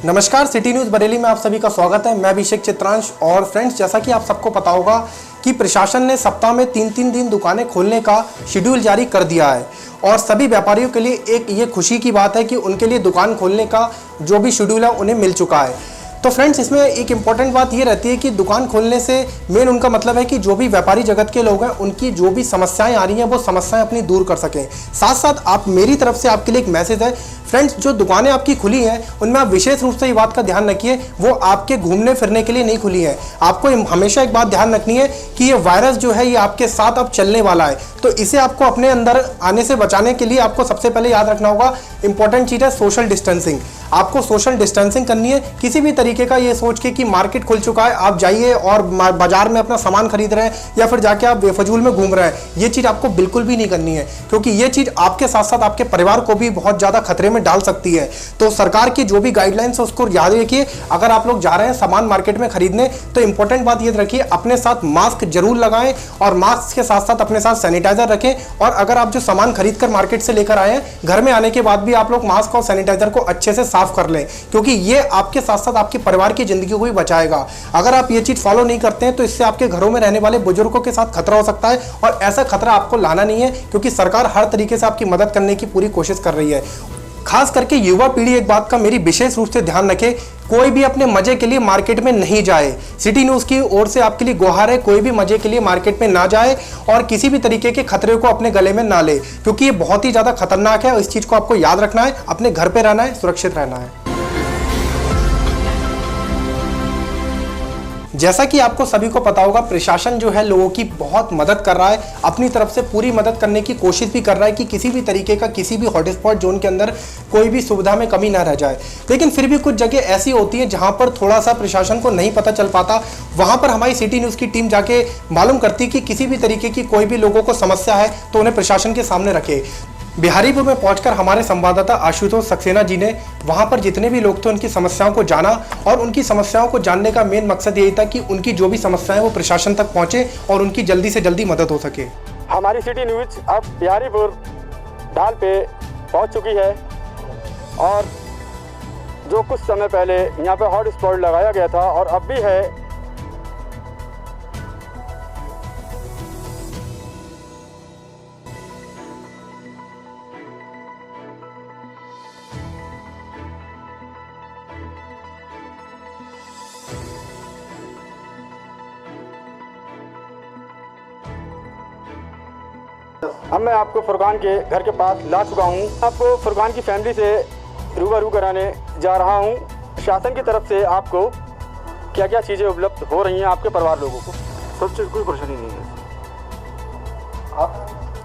नमस्कार, city news Bareilly में आप सभी का स्वागत है। मैं अभिषेक चित्रांश। और फ्रेंड्स, जैसा कि आप सबको पता होगा कि प्रशासन ने सप्ताह में 3-3 दिन दुकानें खोलने का शेड्यूल जारी कर दिया है और सभी व्यापारियों के लिए एक ये खुशी की बात है कि उनके लिए दुकान खोलने का जो भी शेड्यूल है उन्हें मिल चुका है। तो फ्रेंड्स, इसमें एक इम्पॉर्टेंट बात ये रहती है कि दुकान खोलने से मेन उनका मतलब है कि जो भी व्यापारी जगत के लोग हैं उनकी जो भी समस्याएं आ रही हैं वो समस्याएं अपनी दूर कर सकें। साथ साथ आप मेरी तरफ से आपके लिए एक मैसेज है फ्रेंड्स, जो दुकानें आपकी खुली हैं उनमें आप विशेष रूप से ये बात का ध्यान रखिए वो आपके घूमने फिरने के लिए नहीं खुली है। आपको हमेशा एक बात ध्यान रखनी है कि ये वायरस जो है ये आपके साथ अब चलने वाला है, तो इसे आपको अपने अंदर आने से बचाने के लिए आपको सबसे पहले याद रखना होगा इंपॉर्टेंट चीज़ है सोशल डिस्टेंसिंग। आपको सोशल डिस्टेंसिंग करनी है। किसी भी तरीके का ये सोच के कि मार्केट खुल चुका है आप जाइए और बाजार में अपना सामान खरीद रहे हैं या फिर जाके आप बेफजूल में घूम रहे हैं, ये चीज़ आपको बिल्कुल भी नहीं करनी है, क्योंकि ये चीज़ आपके साथ साथ आपके परिवार को भी बहुत ज़्यादा खतरे में डाल सकती है। तो सरकार की जो भी गाइडलाइंस है उसको याद रखिए। अगर आप लोग जा रहे हैं सामान मार्केट में खरीदने तो इंपॉर्टेंट बात ये रखिए अपने साथ मास्क जरूर लगाएं और मास्क के साथ साथ अपने साथ सैनिटाइजर रखें। और अगर आप जो सामान खरीद कर मार्केट से लेकर आए हैं घर में आने के बाद भी आप लोग मास्क और सैनिटाइजर को अच्छे से साफ कर लें, क्योंकि ये आपके साथ साथ आपके परिवार की जिंदगी को भी बचाएगा। अगर आप ये चीज फॉलो नहीं करते हैं तो इससे आपके घरों में रहने वाले बुजुर्गों के साथ खतरा हो सकता है और ऐसा खतरा आपको लाना नहीं है, क्योंकि सरकार हर तरीके से आपकी मदद करने की पूरी कोशिश कर रही है। खास करके युवा पीढ़ी एक बात का मेरी विशेष रूप से ध्यान रखे, कोई भी अपने मजे के लिए मार्केट में नहीं जाए। सिटी न्यूज़ की ओर से आपके लिए गुहार है, कोई भी मजे के लिए मार्केट में ना जाए और किसी भी तरीके के खतरे को अपने गले में ना ले, क्योंकि ये बहुत ही ज़्यादा खतरनाक है और इस चीज़ को आपको याद रखना है। अपने घर पे रहना है, सुरक्षित रहना है। जैसा कि आपको सभी को पता होगा प्रशासन जो है लोगों की बहुत मदद कर रहा है, अपनी तरफ से पूरी मदद करने की कोशिश भी कर रहा है कि किसी भी तरीके का किसी भी हॉटस्पॉट जोन के अंदर कोई भी सुविधा में कमी ना रह जाए। लेकिन फिर भी कुछ जगह ऐसी होती है जहां पर थोड़ा सा प्रशासन को नहीं पता चल पाता, वहां पर हमारी सिटी न्यूज़ की टीम जाके मालूम करती कि किसी भी तरीके की कोई भी लोगों को समस्या है तो उन्हें प्रशासन के सामने रखे। बिहारीपुर में पहुंचकर हमारे संवाददाता आशुतोष सक्सेना जी ने वहां पर जितने भी लोग थे उनकी समस्याओं को जाना और उनकी समस्याओं को जानने का मेन मकसद यही था कि उनकी जो भी समस्याएं वो प्रशासन तक पहुंचे और उनकी जल्दी से जल्दी मदद हो सके। हमारी सिटी न्यूज़ अब बिहारीपुर ढाल पे पहुंच चुकी है और जो कुछ समय पहले यहाँ पे हॉट स्पॉट लगाया गया था और अब भी है, अब मैं आपको फुरकान के घर के पास ला चुका हूँ। आपको फुरकान की फैमिली से रूबरू कराने जा रहा हूँ। शासन की तरफ से आपको क्या क्या चीज़ें उपलब्ध हो रही हैं आपके परिवार लोगों को। सब चीज़ कोई परेशानी नहीं है। आप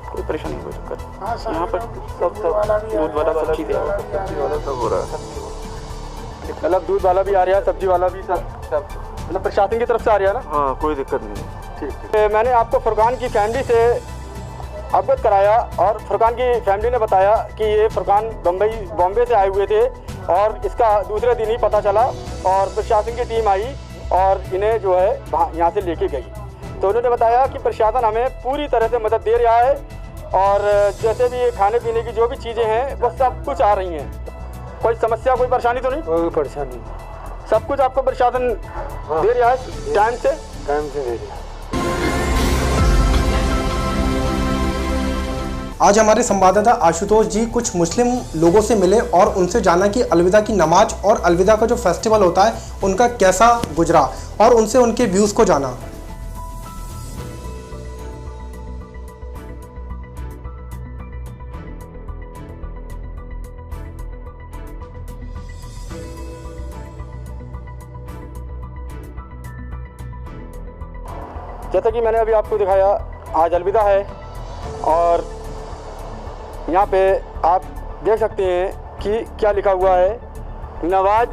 कोई परेशानी नहीं, कोई चक्कर यहाँ पर सब दूध वाला सब चीज़ें सब्जी वाला सब हो रहा है। मतलब दूध वाला भी आ रहा है, सब्जी वाला भी, सब मतलब प्रशासन की तरफ से आ रहा है ना। हाँ, कोई दिक्कत नहीं है। ठीक। मैंने आपको फुरकान की फैमिली से अवगत कराया और फुरकान की फैमिली ने बताया कि ये फुरकान बॉम्बे से आए हुए थे और इसका दूसरे दिन ही पता चला और प्रशासन की टीम आई और इन्हें जो है यहाँ से लेके गई। तो उन्होंने बताया कि प्रशासन हमें पूरी तरह से मदद दे रहा है और जैसे भी ये खाने पीने की जो भी चीज़ें हैं वो सब कुछ आ रही हैं। कोई समस्या कोई परेशानी तो नहीं? कोई परेशानी नहीं, सब कुछ आपको प्रशासन दे रहा है टाइम से दे रहा है। आज हमारे संवाददाता आशुतोष जी कुछ मुस्लिम लोगों से मिले और उनसे जाना कि अलविदा की नमाज और अलविदा का जो फेस्टिवल होता है उनका कैसा गुजरा और उनसे उनके व्यूज़ को जाना। जैसा कि मैंने अभी आपको दिखाया, आज अलविदा है और यहाँ पे आप देख सकते हैं कि क्या लिखा हुआ है, नमाज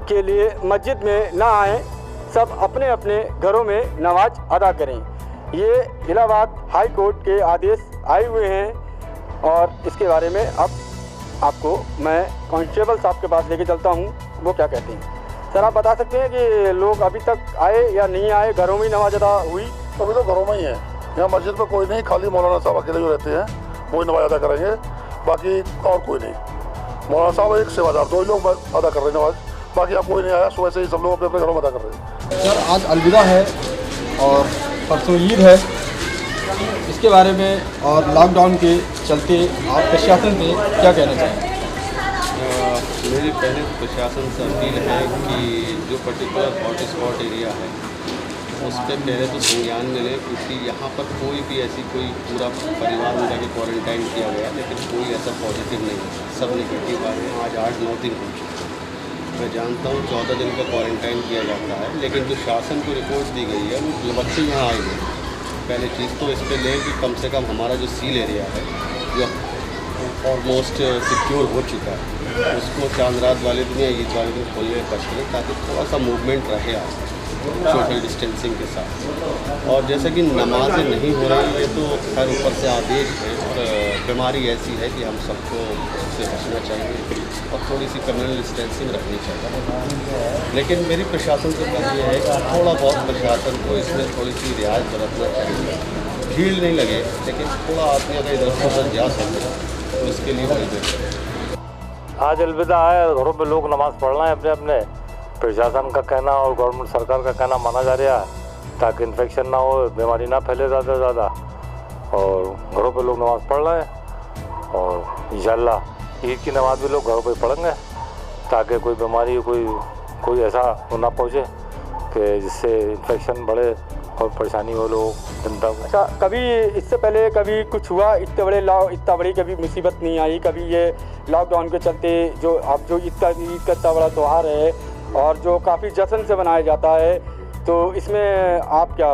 के लिए मस्जिद में ना आएँ, सब अपने अपने घरों में नमाज अदा करें। ये इलाहाबाद हाई कोर्ट के आदेश आए हुए हैं और इसके बारे में अब आपको मैं कांस्टेबल साहब के पास लेके चलता हूँ, वो क्या कहते हैं। सर, आप बता सकते हैं कि लोग अभी तक आए या नहीं आए, घरों में ही नमाज अदा हुई? अभी तो घरों में ही है, यहाँ मस्जिद में कोई नहीं, खाली मौलाना साहब अकेले जो रहते हैं वही नमाज अदा करेंगे, बाकी और कोई नहीं। मौलाना साहब एक सेवादार, दो ही लोग अदा कर रहे हैं नमाज, बाकी अब कोई नहीं आया, सुबह से ही सब लोग अपने अपने घरों में अदा कर रहे हैं। सर आज अलविदा है और परसों ईद है, इसके बारे में और लॉकडाउन के चलते आप प्रशासन से क्या कहना चाहेंगे? मेरी पहले प्रशासन से अपील है कि जो पर्टिकुलर हॉटस्पॉट एरिया है उस पर पहले तो संज्ञान मिले, क्योंकि यहाँ पर कोई भी ऐसी कोई पूरा परिवार मिला के क्वारंटाइन किया गया, लेकिन कोई ऐसा पॉजिटिव नहीं है, सब नेगेटिव आ गए। आज 8-9 दिन हो चुके। मैं जानता हूँ 14 दिन का क्वारंटाइन किया जाता है, लेकिन जो शासन को रिपोर्ट दी गई है वो बच्चे यहाँ आए हुए हैं। पहले चीज़ तो इस पर लें कि कम से कम हमारा जो सील एरिया है जो ऑलमोस्ट सिक्योर हो चुका है, उसको चांद रात वाले दिन या ईद वाले दिन खोलने का कष्ट करें, ताकि थोड़ा सा मूवमेंट रहे आज सोशल डिस्टेंसिंग के साथ। और जैसे कि नमाज़ें नहीं हो रही है तो खैर ऊपर से आदेश है, और बीमारी ऐसी है कि हम सबको उससे बचना चाहिए और थोड़ी सी कम्युनल डिस्टेंसिंग रखनी चाहिए। लेकिन मेरी प्रशासन से बात यह है कि थोड़ा बहुत प्रशासन को इसमें थोड़ी सी रियायत बरतना चाहिए। भीड़ नहीं लगे, लेकिन थोड़ा आदमी अगर इधर से उधर जा सके तो इसके लिए बेहतर। आज अलविदा है, घरों पे लोग नमाज़ पढ़ रहे हैं अपने अपने। प्रशासन का कहना और गवर्नमेंट सरकार का कहना माना जा रहा है ताकि इन्फेक्शन ना हो, बीमारी ना फैले ज़्यादा से ज़्यादा, और घरों पे लोग नमाज़ पढ़ रहे हैं। और इंशाल्लाह ईद की नमाज़ भी लोग घरों पे पढ़ेंगे ताकि कोई बीमारी कोई ऐसा ना पहुँचे कि जिससे इन्फेक्शन बढ़े और परेशानी हो लोग जनता को। अच्छा, कभी इससे पहले कभी कुछ हुआ इतना बड़ी कभी मुसीबत नहीं आई? कभी ये लॉकडाउन के चलते जो अब जो ईद का इतना बड़ा त्यौहार है और जो काफ़ी जश्न से मनाया जाता है, तो इसमें आप क्या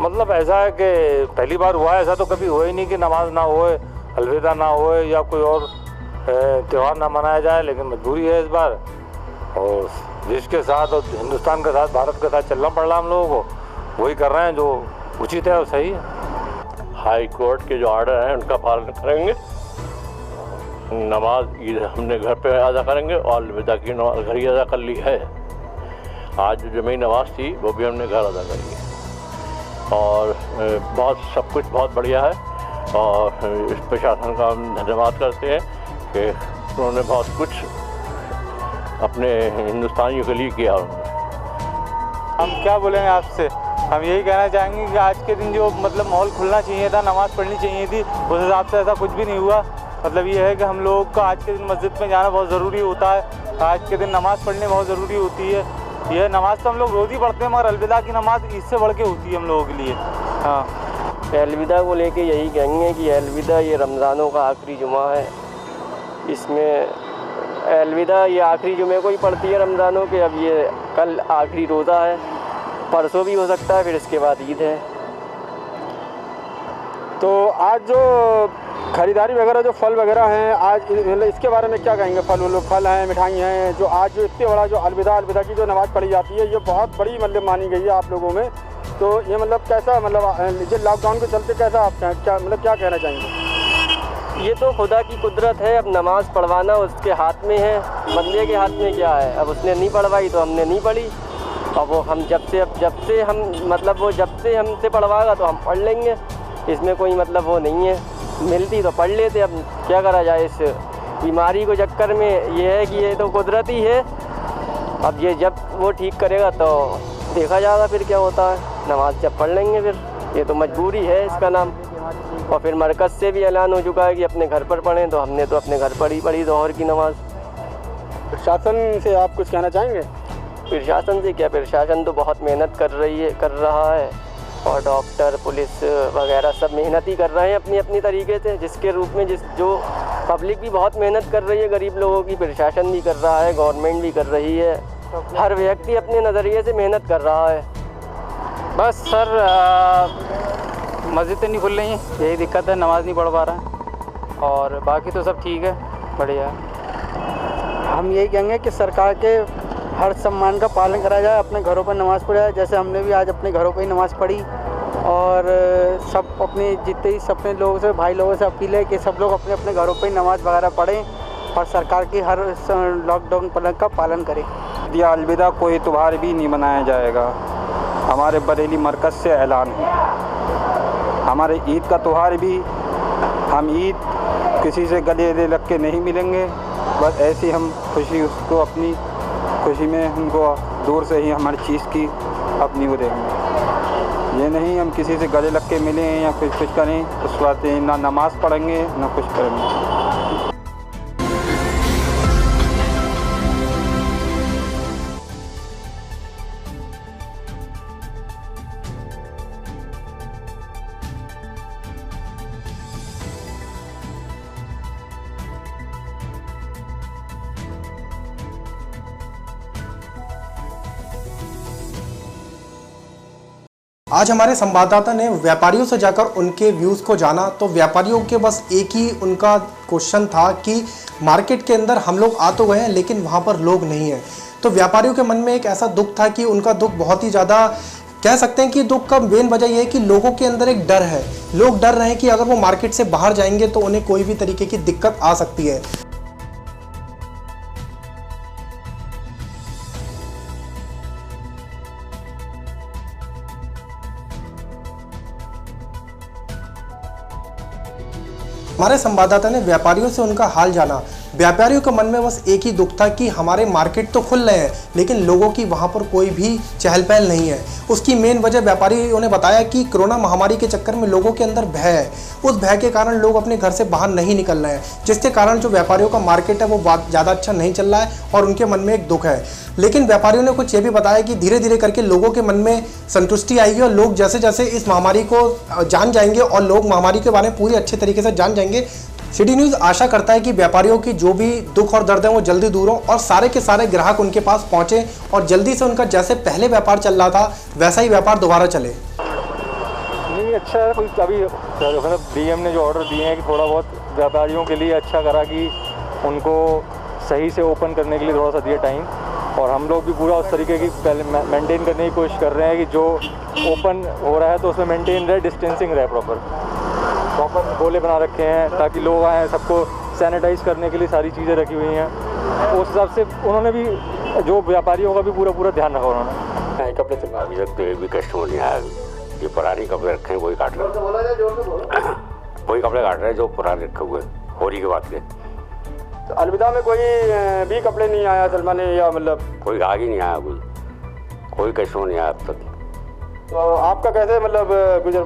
मतलब ऐसा है कि पहली बार हुआ है, ऐसा तो कभी हुआ ही नहीं कि नमाज ना होए, अलविदा ना होए या कोई और त्यौहार ना मनाया जाए। लेकिन मजबूरी है इस बार, और देश के साथ और हिंदुस्तान के साथ, भारत के साथ चलना पड़ रहा हम लोगों को, वही कर रहे हैं जो उचित है और सही है। हाई कोर्ट के जो ऑर्डर हैं उनका पालन करेंगे। नमाज ईद हमने घर पे अदा करेंगे और अलविदा की नमाज घर ही अदा कर ली है। आज जो जमी नमाज थी वो भी हमने घर अदा कर ली, और बहुत सब कुछ बहुत बढ़िया है। और इस प्रशासन का हम धन्यवाद करते हैं कि उन्होंने बहुत कुछ अपने हिंदुस्तानियों के लिए किया। हम क्या बोलेंगे आपसे, हम यही कहना चाहेंगे कि आज के दिन जो माहौल खुलना चाहिए था, नमाज़ पढ़नी चाहिए थी, उस हिसाब से ऐसा कुछ भी नहीं हुआ। ये है कि हम लोगों का आज के दिन मस्जिद में जाना बहुत ज़रूरी होता है। आज के दिन नमाज़ पढ़नी बहुत ज़रूरी होती है। यह नमाज़ तो हम लोग रोज़ ही पढ़ते हैं, मगर अलविदा की नमाज़ इससे बढ़ के होती है हम लोगों के लिए। हाँ, अलविदा को लेके यही कहेंगे कि अलविदा ये रमज़ानों का आखिरी जुमा है। इसमें अलविदा ये आखिरी जुमे को ही पड़ती है रमज़ानों के। अब ये कल आखिरी रोज़ा है, परसों भी हो सकता है, फिर इसके बाद ईद है। तो आज जो खरीदारी वगैरह जो फल वगैरह हैं, आज मतलब इसके बारे में क्या कहेंगे? फल हैं, मिठाई हैं, जो आज जो इतने बड़ा जो अलविदा की जो नमाज़ पढ़ी जाती है, ये बहुत बड़ी मानी गई है आप लोगों में। तो ये कैसा ये लॉकडाउन के चलते कैसा आप क्या कहना चाहेंगे? ये तो खुदा की कुदरत है। अब नमाज़ पढ़वाना उसके हाथ में है, बंदे के हाथ में क्या है। अब उसने नहीं पढ़वाई तो हमने नहीं पढ़ी, और वो हम जब से हमसे पढ़वाएगा तो हम पढ़ लेंगे। इसमें कोई वो नहीं है, मिलती तो पढ़ लेते। अब क्या करा जाए इस बीमारी को चक्कर में। ये है कि ये तो कुदरत ही है। अब ये जब वो ठीक करेगा तो देखा जाएगा फिर क्या होता है। नमाज जब पढ़ लेंगे फिर, ये तो मजबूरी है इसका नाम। और फिर मरकज़ से भी ऐलान हो चुका है कि अपने घर पर पढ़ें, तो हमने तो अपने घर पर ही पढ़ी ज़ोहर की नमाज़। प्रशासन से आप कुछ कहना चाहेंगे? प्रशासन से क्या, प्रशासन तो बहुत मेहनत कर रहा है, और डॉक्टर पुलिस वगैरह सब मेहनत ही कर रहे हैं अपनी अपनी तरीके से, जिसके रूप में जो पब्लिक भी बहुत मेहनत कर रही है, गरीब लोगों की, प्रशासन भी कर रहा है, गवर्नमेंट भी कर रही है, हर व्यक्ति अपने नज़रिए से मेहनत कर रहा है। बस सर, मस्जिदें नहीं खुल रही हैं, यही दिक्कत है, नमाज़ नहीं पढ़ पा रहे हैं, और बाकी तो सब ठीक है, बढ़िया है। हम यही कहेंगे कि सरकार के हर सम्मान का पालन करा जाए, अपने घरों पर नमाज़ पढ़ी जाए। जैसे हमने भी आज अपने घरों पर ही नमाज़ पढ़ी, और सब अपने जितने ही अपने लोगों से, भाई लोगों से अपील है कि सब लोग अपने अपने घरों पर ही नमाज़ वगैरह पढ़ें और सरकार की हर लॉकडाउन का पालन करें। या अलविदा कोई त्यौहार भी नहीं मनाया जाएगा। हमारे बरेली मरकज़ से ऐलान है। हमारे ईद का त्यौहार भी, हम ईद किसी से गले लग के नहीं मिलेंगे, बस ऐसी हम खुशी उसको अपनी खुशी में उनको दूर से ही हमारी चीज़ की अपनी वो देंगे। ये नहीं हम किसी से गले लग के मिलें या कुछ करें उस बात ना नमाज़ पढ़ेंगे ना कुछ करेंगे। आज हमारे संवाददाता ने व्यापारियों से जाकर उनके व्यूज़ को जाना, तो व्यापारियों के बस एक ही उनका क्वेश्चन था कि मार्केट के अंदर हम लोग आ तो गए हैं लेकिन वहाँ पर लोग नहीं हैं। तो व्यापारियों के मन में एक ऐसा दुख था कि उनका दुख बहुत ही ज़्यादा, कह सकते हैं कि दुख का मेन वजह यह है कि लोगों के अंदर एक डर है। लोग डर रहे हैं कि अगर वो मार्केट से बाहर जाएंगे तो उन्हें कोई भी तरीके की दिक्कत आ सकती है। हमारे संवाददाता ने व्यापारियों से उनका हाल जाना। व्यापारियों के मन में बस एक ही दुख था कि हमारे मार्केट तो खुल रहे हैं लेकिन लोगों की वहां पर कोई भी चहल पहल नहीं है। उसकी मेन वजह व्यापारियों ने बताया कि कोरोना महामारी के चक्कर में लोगों के अंदर भय है। उस भय के कारण लोग अपने घर से बाहर नहीं निकल रहे हैं, जिसके कारण जो व्यापारियों का मार्केट है वो ज़्यादा अच्छा नहीं चल रहा है और उनके मन में एक दुख है। लेकिन व्यापारियों ने कुछ ये भी बताया कि धीरे धीरे करके लोगों के मन में संतुष्टि आएगी और लोग जैसे जैसे इस महामारी को जान जाएंगे और लोग महामारी के बारे में पूरी अच्छे तरीके से जान जाएंगे। सिटी न्यूज़ आशा करता है कि व्यापारियों की जो भी दुख और दर्द है वो जल्दी दूर हो और सारे के सारे ग्राहक उनके पास पहुंचे और जल्दी से उनका जैसे पहले व्यापार चल रहा था वैसा ही व्यापार दोबारा चले। नहीं, अच्छा है। कोई अभी मतलब डीएम ने जो ऑर्डर दिए हैं कि थोड़ा बहुत व्यापारियों के लिए अच्छा करा कि उनको सही से ओपन करने के लिए थोड़ा सा दिया टाइम, और हम लोग भी पूरा उस तरीके की मेंटेन करने की कोशिश कर रहे हैं कि जो ओपन हो रहा है तो उसमें मेंटेन रहे, डिस्टेंसिंग रहे, प्रॉपर गोले बना रखे हैं ताकि लोग आएँ, सबको सैनिटाइज करने के लिए सारी चीज़ें रखी हुई हैं। उस हिसाब से उन्होंने भी जो व्यापारियों का भी पूरा ध्यान रखा उन्होंने। कपड़े अभी तक तो एक भी कस्टमर नहीं आया। ये पुराने कपड़े रखे हैं, वही काट रहे हैं, वही कपड़े काट रहे हैं जो पुराने रखे हुए होली के बाद के। तो अलविदा में कोई भी कपड़े नहीं आया सलमान, या मतलब कोई आगे नहीं आया, कोई कस्टमर नहीं आया अब तक। तो आपका कैसे मतलब गुजर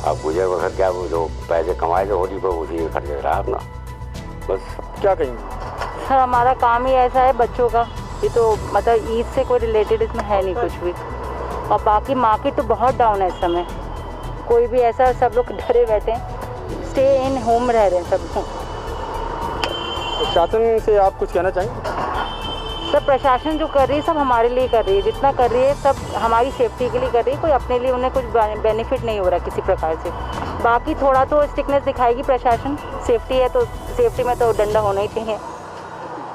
आप गुजर बसर क्या, वो जो पैसे कमाए थे होली पर उसी में खर्च रहा अपना, बस। क्या कहेंगे सर? हमारा काम ही ऐसा है बच्चों का, ये तो मतलब ईद से कोई रिलेटेड इसमें है नहीं कुछ भी। और बाकी मार्केट तो बहुत डाउन है इस समय, कोई भी ऐसा, सब लोग डरे बैठे हैं, स्टे इन होम रह रहे हैं सब लोग। प्रशासन से आप कुछ कहना चाहेंगे? सब प्रशासन जो कर रही है सब हमारे लिए कर रही है, जितना कर रही है सब हमारी सेफ्टी के लिए कर रही है, कोई अपने लिए उन्हें कुछ बेनिफिट नहीं हो रहा किसी प्रकार से। बाकी थोड़ा तो स्ट्रिक्टनेस दिखाएगी प्रशासन, सेफ्टी है तो सेफ्टी में तो डंडा होना ही चाहिए।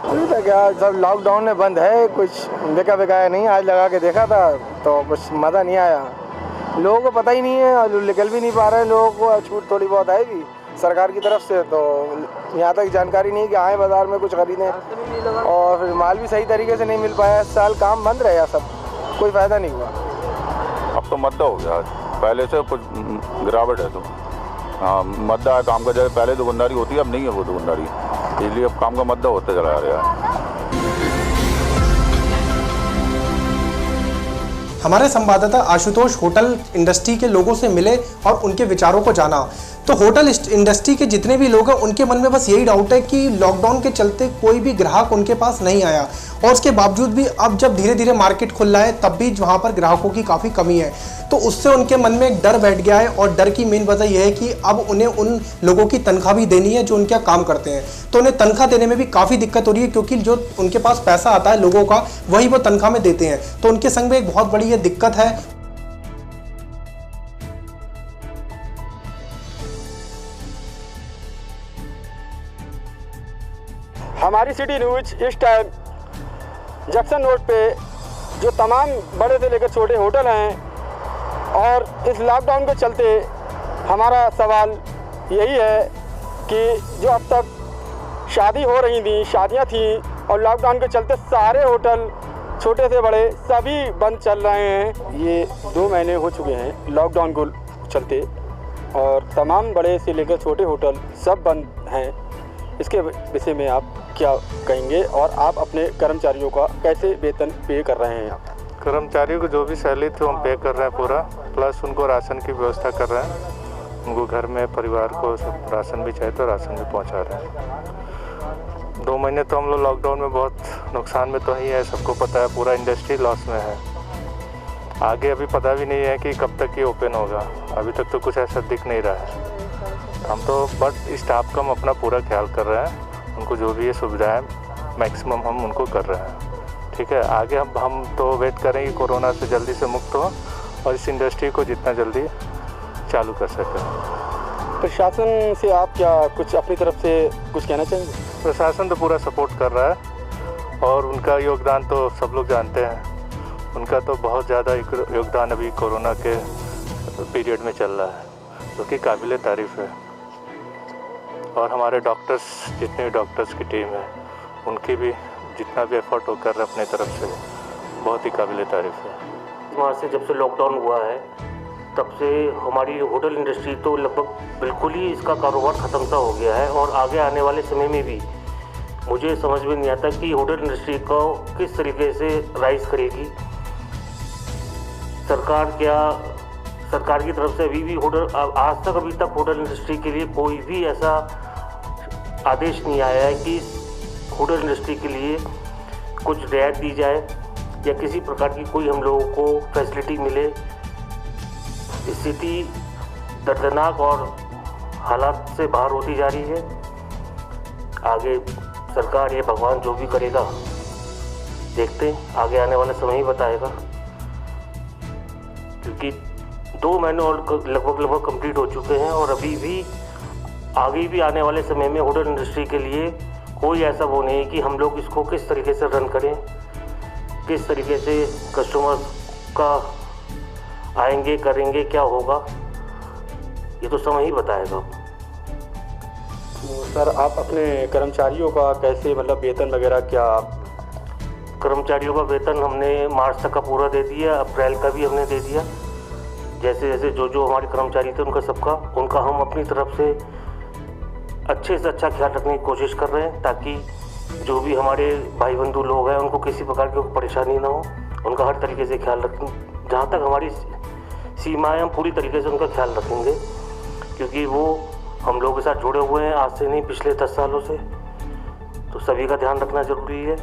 अभी तक क्या सब लॉकडाउन में बंद है, कुछ देखा बेकाया नहीं। आज लगा के देखा था तो कुछ मज़ा नहीं आया, लोगों को पता ही नहीं है और निकल भी नहीं पा रहे हैं। लोगों को छूट थोड़ी बहुत आएगी सरकार की तरफ से, तो यहाँ तक जानकारी नहीं कि आए बाज़ार में कुछ खरीदें, और फिर माल भी सही तरीके से नहीं मिल पाया। इस साल काम बंद रहा सब, कोई फ़ायदा नहीं हुआ। अब तो मद्दा हो गया, पहले से कुछ गिरावट है। तो हाँ, मद्दा है काम का, जगह पहले दुकानदारी होती है अब नहीं है वो दुकानदारी, इसलिए अब काम का मद्दा होते चला आ रहा है। हमारे संवाददाता आशुतोष होटल इंडस्ट्री के लोगों से मिले और उनके विचारों को जाना। तो होटल इंडस्ट्री के जितने भी लोग हैं उनके मन में बस यही डाउट है कि लॉकडाउन के चलते कोई भी ग्राहक उनके पास नहीं आया, और उसके बावजूद भी अब जब धीरे धीरे मार्केट खुल रहा है तब भी वहाँ पर ग्राहकों की काफ़ी कमी है। तो उससे उनके मन में एक डर बैठ गया है, और डर की मेन वजह यह है कि अब उन्हें उन लोगों की तनख्वाह भी देनी है जो उनके यहाँ काम करते हैं। तो उन्हें तनख्वाह देने में भी काफ़ी दिक्कत हो रही है, क्योंकि जो उनके पास पैसा आता है लोगों का वही वो तनख्वाह में देते हैं। तो उनके संग में एक बहुत बड़ी ये दिक्कत है। हमारी सिटी न्यूज़ इस टाइम जंक्शन रोड पे जो तमाम बड़े से लेकर छोटे होटल हैं, और इस लॉकडाउन के चलते हमारा सवाल यही है कि जो अब तक शादी हो रही थी, शादियां थी, और लॉकडाउन के चलते सारे होटल छोटे से बड़े सभी बंद चल रहे हैं। ये 2 महीने हो चुके हैं लॉकडाउन को चलते, और तमाम बड़े से लेकर छोटे होटल सब बंद हैं। इसके विषय में आप क्या कहेंगे और आप अपने कर्मचारियों का कैसे वेतन पे कर रहे हैं? कर्मचारियों को जो भी सैलरी थी हम पे कर रहे हैं पूरा, प्लस उनको राशन की व्यवस्था कर रहे हैं। उनको घर में परिवार को सब राशन भी चाहिए तो राशन भी पहुंचा रहे हैं। 2 महीने तो हम लोग लॉकडाउन में बहुत नुकसान में तो ही है, सबको पता है, पूरा इंडस्ट्री लॉस में है। आगे अभी पता भी नहीं है कि कब तक ये ओपन होगा, अभी तक तो कुछ ऐसा दिख नहीं रहा है। हम तो बट स्टाफ का हम अपना पूरा ख्याल कर रहे हैं, उनको जो भी ये सुविधाएं मैक्सिमम हम उनको कर रहे हैं। ठीक है, आगे हम तो वेट करेंगे कोरोना से जल्दी से मुक्त हो और इस इंडस्ट्री को जितना जल्दी चालू कर सकें। प्रशासन से आप क्या कुछ अपनी तरफ से कुछ कहना चाहेंगे? प्रशासन तो पूरा सपोर्ट कर रहा है और उनका योगदान तो सब लोग जानते हैं। उनका तो बहुत ज़्यादा योगदान अभी कोरोना के पीरियड में चल रहा है, जो कि काबिल तारीफ़ है। और हमारे डॉक्टर्स, जितने भी डॉक्टर्स की टीम है, उनकी भी जितना भी एफर्ट वो कर रहे हैं अपने तरफ से, बहुत ही काबिल तारीफ़ है। वहाँ से जब से लॉकडाउन हुआ है तब से हमारी होटल इंडस्ट्री तो लगभग बिल्कुल ही इसका कारोबार ख़त्म सा हो गया है। और आगे आने वाले समय में भी मुझे समझ में नहीं आता कि होटल इंडस्ट्री को किस तरीके से राइज करेगी सरकार की तरफ से। अभी भी आज तक अभी तक होटल इंडस्ट्री के लिए कोई भी ऐसा आदेश नहीं आया है कि होटल इंडस्ट्री के लिए कुछ रियायत दी जाए या किसी प्रकार की कोई हम लोगों को फैसिलिटी मिले। स्थिति दर्दनाक और हालात से बाहर होती जा रही है। आगे सरकार या भगवान जो भी करेगा देखते हैं, आगे आने वाला समय ही बताएगा। क्योंकि 2 महीने और लगभग कंप्लीट हो चुके हैं और अभी भी आगे भी आने वाले समय में होटल इंडस्ट्री के लिए कोई ऐसा वो नहीं है कि हम लोग इसको किस तरीके से रन करें, किस तरीके से कस्टमर्स का आएंगे, करेंगे, क्या होगा, ये तो समय ही बताएगा। तो सर, आप अपने कर्मचारियों का कैसे मतलब वेतन वगैरह क्या? कर्मचारियों का वेतन हमने मार्च तक का पूरा दे दिया, अप्रैल का भी हमने दे दिया। जैसे जैसे जो हमारे कर्मचारी थे उनका हम अपनी तरफ से अच्छे से अच्छा ख्याल रखने की कोशिश कर रहे हैं, ताकि जो भी हमारे भाई बंधु लोग हैं उनको किसी प्रकार की परेशानी ना हो। उनका हर तरीके से ख्याल रखें, जहाँ तक हमारी सीमाएं हम पूरी तरीके से उनका ख्याल रखेंगे, क्योंकि वो हम लोगों के साथ जुड़े हुए हैं आज से नहीं, पिछले 10 सालों से। तो सभी का ध्यान रखना ज़रूरी है।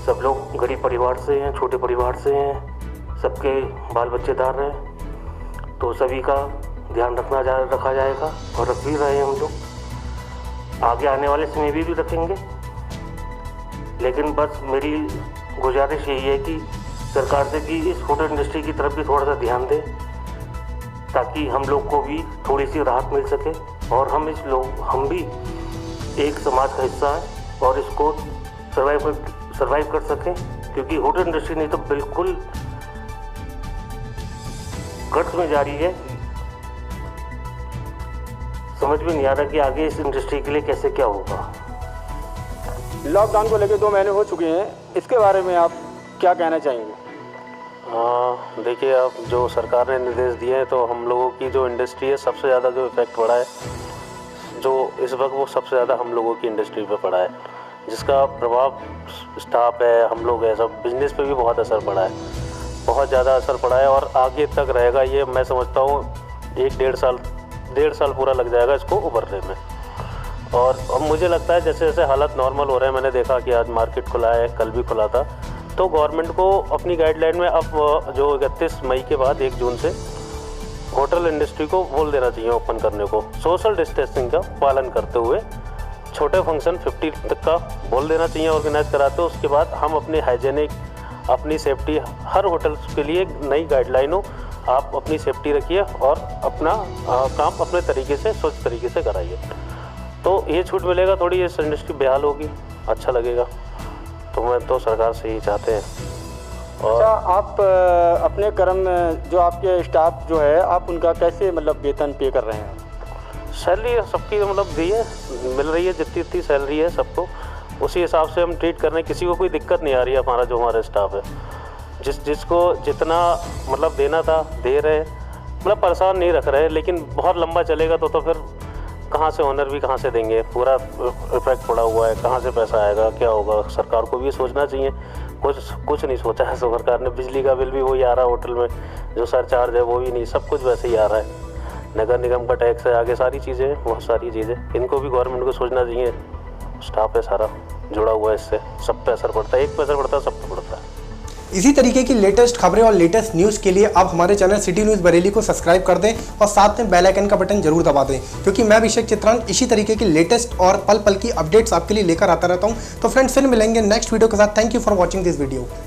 सब लोग गरीब परिवार से हैं, छोटे परिवार से हैं, सबके बाल बच्चेदार हैं, तो सभी का ध्यान रखा जाएगा और रख भी रहे हैं हम लोग। आगे आने वाले समय भी रखेंगे। लेकिन बस मेरी गुजारिश यही है कि सरकार से कि इस होटल इंडस्ट्री की तरफ भी थोड़ा सा ध्यान दें, ताकि हम लोग को भी थोड़ी सी राहत मिल सके और हम भी एक समाज का हिस्सा है और इसको सर्वाइव कर सकें। क्योंकि होटल इंडस्ट्री नहीं तो बिल्कुल गर्त में जा रही है। समझ में नहीं आ रहा कि आगे इस इंडस्ट्री के लिए कैसे क्या होगा। लॉकडाउन को लेकर 2 महीने हो चुके हैं, इसके बारे में आप क्या कहना चाहेंगे? देखिए, अब जो सरकार ने निर्देश दिए हैं तो हम लोगों की जो इंडस्ट्री है सबसे ज़्यादा जो इफेक्ट पड़ा है, जो इस वक्त वो सबसे ज़्यादा हम लोगों की इंडस्ट्री पे पड़ा है, जिसका प्रभाव स्टाफ है, हम लोग है, सब बिजनेस पे भी बहुत असर पड़ा है, बहुत ज़्यादा असर पड़ा है और आगे तक रहेगा। ये मैं समझता हूँ 1-1.5 साल पूरा लग जाएगा इसको उभरने में। और अब मुझे लगता है जैसे जैसे हालत नॉर्मल हो रहे हैं, मैंने देखा कि आज मार्केट खुला है, कल भी खुला था, तो गवर्नमेंट को अपनी गाइडलाइन में अब जो 31 मई के बाद 1 जून से होटल इंडस्ट्री को बोल देना चाहिए ओपन करने को, सोशल डिस्टेंसिंग का पालन करते हुए। छोटे फंक्शन 50 तक का बोल देना चाहिए ऑर्गेनाइज कराते। उसके बाद हम अपनी हाइजेनिक, अपनी सेफ्टी, हर होटल के लिए नई गाइडलाइन हो, आप अपनी सेफ्टी रखिए और अपना काम अपने तरीके से, स्वच्छ तरीके से कराइए, तो ये छूट मिलेगा, थोड़ी ये इंडस्ट्री बेहाल होगी, अच्छा लगेगा। तो मैं तो सरकार से ही चाहते हैं। और अच्छा, आप अपने जो आपके स्टाफ जो है, आप उनका कैसे मतलब वेतन पे कर रहे हैं? सैलरी सबकी मतलब दी है, मिल रही है, जितनी सैलरी है सबको उसी हिसाब से हम ट्रीट कर रहे हैं। किसी को कोई दिक्कत नहीं आ रही है। हमारा स्टाफ है, जिसको जितना मतलब देना था दे रहे, मतलब परेशान नहीं रख रहे। लेकिन बहुत लंबा चलेगा तो फिर कहाँ से ओनर भी कहाँ से देंगे, पूरा इफेक्ट पड़ा हुआ है, कहाँ से पैसा आएगा, क्या होगा। सरकार को भी सोचना चाहिए। कुछ नहीं सोचा है सरकार ने। बिजली का बिल भी वही आ रहा है, होटल में जो सरचार्ज है वो भी नहीं, सब कुछ वैसे ही आ रहा है। नगर निगम का टैक्स है, आगे सारी चीज़ें, बहुत सारी चीज़ें, इनको भी गवर्नमेंट को सोचना चाहिए। स्टाफ है सारा जुड़ा हुआ है, इससे सब पे असर पड़ता है, एक पे असर पड़ता है, सब पे पड़ता है। इसी तरीके की लेटेस्ट खबरें और लेटेस्ट न्यूज़ के लिए आप हमारे चैनल सिटी न्यूज़ बरेली को सब्सक्राइब कर दें और साथ में बेल आइकन का बटन जरूर दबा दें, क्योंकि मैं अभिषेक चित्रांश इसी तरीके की लेटेस्ट और पल पल की अपडेट्स आपके लिए लेकर आता रहता हूं। तो फ्रेंड्स, फिर मिलेंगे नेक्स्ट वीडियो के साथ। Thank you for watching this video.